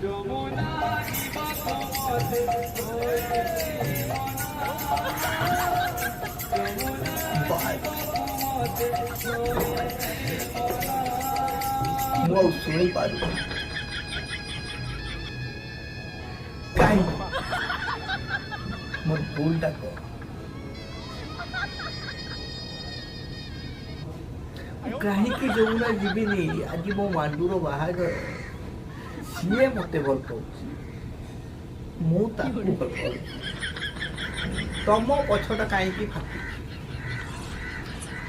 Jamuna jibabu ମୁଁ ଆଉ ଶୁଣି ପାରୁନି କାହିଁକି ମୋର ଭୁଲଟା କଣ? କାହିଁକି ଯମୁନା ଯିବିନି? ଆଜି ମୋ ମାଣ୍ଡୁର ବାହାଘର, ସିଏ ମତେ ଭଲ ପାଉଛି, ମୁଁ ତାକୁ ଭଲ ପାଉଛି। ତମ ପଛଟା କାହିଁକି ଫାଟୁଛି?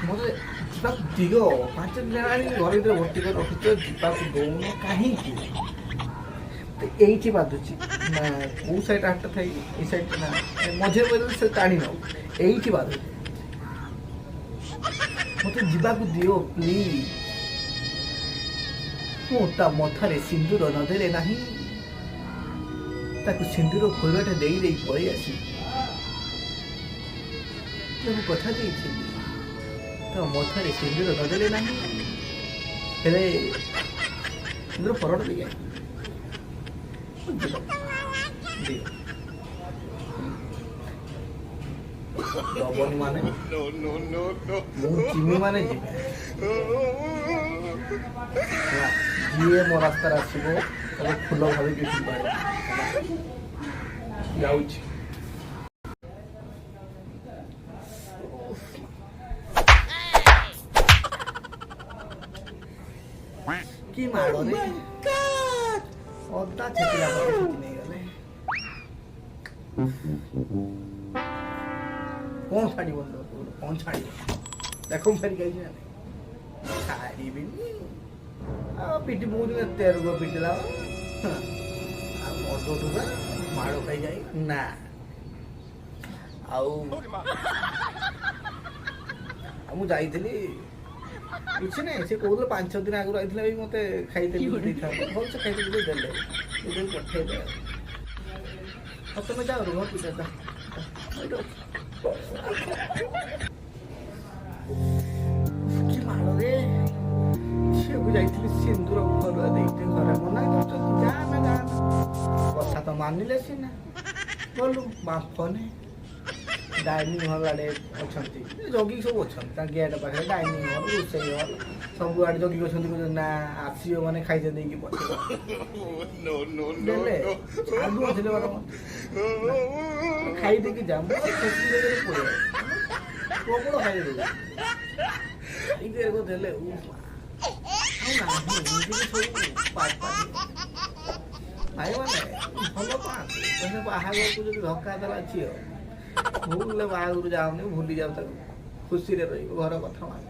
ମତେ ଯିବାକୁ ଦିଅ। 5 ଦିନ ହେଲାଣି ଘରେ ଭିତରେ ଭର୍ତ୍ତି କରି ରଖିଛ, ଯିବାକୁ ଦଉନ କାହିଁକି? ଏଇଠି ବାଧୁଛି ନା କୋଉ ସାଇଡ୍ ହାତ ଥାଇ ଏଇ ସାଇଡ୍ ନା ମଝିରେ ମଝିରେ ସେ ଟାଣି ନଉ, ଏଇଠି ବାଧୁଛି। ମତେ ଯିବାକୁ ଦିଅ ପ୍ଲିଜ। ମୁଁ ତା ମଥାରେ ସିନ୍ଦୁର ନ ଦେଲେ ନାହିଁ, ତାକୁ ସିନ୍ଦୁର ଖୋଲଟା ଦେଇ ଦେଇ ପଳେଇ ଆସିବି। ମୁଁ କଥା ଦେଇଥିଲି ତା ମଥାରେ ସିନ୍ଦୁର ନ ଦେଲେ ନାହିଁ, ହେଲେ ସିନ୍ଦୁର ଫରଟା ଦେଇ ଦବନି ମାନେ ମୁଁ ଯିମି ମାନେ ଯିବି। ଯିଏ ମୋ ରାସ୍ତାରେ ଆସିବ ତାକୁ ଫୁଲ ଭାବିକି ଯାଉଛି। କି ମାଡ଼ରେ ଅଦା ଛେଚିଲା ପରେ ଛେଚି ନେଇଗଲେ। କଣ ଛାଡ଼ିବ? କଣ ଛାଡ଼ିବ? ଦେଖ ଫେରିକି ଆଇଛି ନା ଛାଡ଼ିବିନି। ଆଉ ପିଟି ବହୁତ ଏତେ ରୋଗ ପିଟିଲା ଆଉ ମଦଠୁ ମାଡ଼ ଖାଇଯାଇ ନା। ଆଉ ମୁଁ ଯାଇଥିଲି କିଛି ନାହିଁ, ସେ କହୁଥିଲେ 5 ଦିନ ଆଗରୁ ଆଇଥିଲା ବି ମତେ ଖାଇଦେଲି ଦେଇଥାନ୍ତେ, ଭଲସେ ଖାଇଦେଲି ଦେଲେ ପଠେଇଲେ। ଆଉ ତମେ ଯାଅ ରୁହ ପୂଜା ଯା। କି ମାଡ଼ରେ ଝିଅକୁ ଯାଇଥିଲି ସିନ୍ଦୁର ଫରୁଆ ଦେଇତେ, ଘରେ ମନା କରୁଛନ୍ତି ଯା ନା ଯା ନା। କଥା ତ ମାନିଲେ ସିନା ଗଲୁ। ବାମ୍ଫନେ ଡାଇନିଂ ହଲ୍ ଆଡ଼େ ଅଛନ୍ତି ଜଗିକି ସବୁ ଅଛନ୍ତି, ତାଙ୍କ ଗେଟ୍ ପାଖରେ ଡାଇନିଂ ହଲ୍ ରୋଷେଇ ହଲ୍ ସବୁଆଡ଼େ ଜଗିକି ଅଛନ୍ତି। କହୁଛନ୍ତି ନା ଆସିବ ମାନେ ଖାଇତେ ଦେଇକି ପଠେଇବ। ଦେଲେ ଆଗୁଆ ଥିଲେ ବରଂ ଖାଇଦେଇକି ଯା। ମୁଁ ପ୍ରବଳ ଖାଇଦେବୁ ଖାଇଦେବାକୁ ଦେଲେ ଆଉ ନାହିଁ। ଭାଇମାନେ ଭଲ ପାଆନ୍ତି, ତମେ ବାହାଘରକୁ ଯଦି ଧକ୍କା ଦେଲା ଝିଅ ଭୁଲରେ ବାହାଘରକୁ ଯାଉନି, ଭୁଲି ଯାଉ ତାକୁ, ଖୁସିରେ ରହିବ, ଘର କଥା ମାନ।